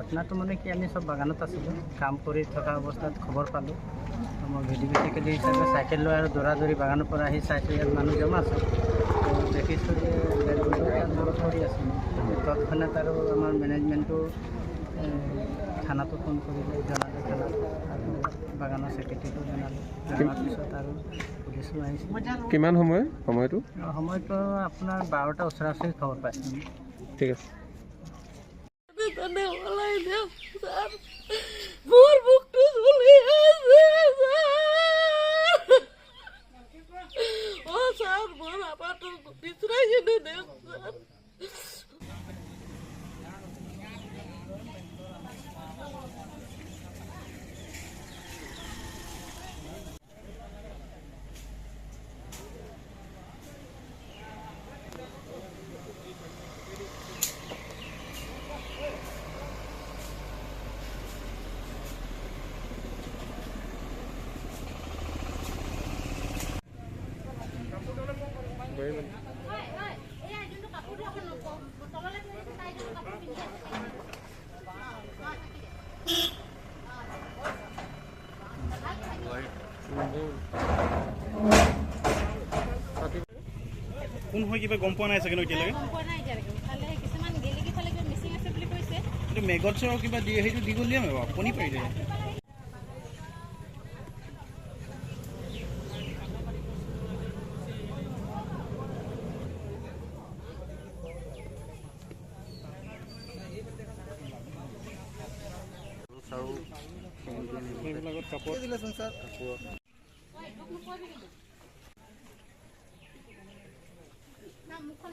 ঘটনাটো মানে কি আমি চব বাগানত আছিলোঁ, কাম কৰি থকা অৱস্থাত খবৰ পালোঁ। মই ভিডিঅ'চিকেলি হিচাপে চাইকেল লৈ আৰু দৌৰি বাগানৰ পৰা আহি চাইছোঁ ইয়াত মানুহ জমা আছে। দেখিছোঁ যে তাত কৰি আছে। তৎক্ষণাত আৰু আমাৰ মেনেজমেণ্টটো থানাটো ফোন কৰিলে, জনালে থানাত আৰু বাগানৰ ছেক্ৰেটেৰীকো জনালে। জনাৰ পিছত আৰু পুলিচো আহিছে। কিমান সময়টো সময়টো আপোনাৰ 12টা ওচৰা-ওচৰি খবৰ পাইছোঁ। ঠিক আছে। কোন হয় কিবা গম পোৱা নাই চাগে এতিয়ালৈকে? এইটো মেগটছৰ কিবা সেইটো দীঘলীয়া মেব কণী পাৰিলে। সেইবিলাকত কাপোৰ দিলেচোন ছাৰ। মুখখন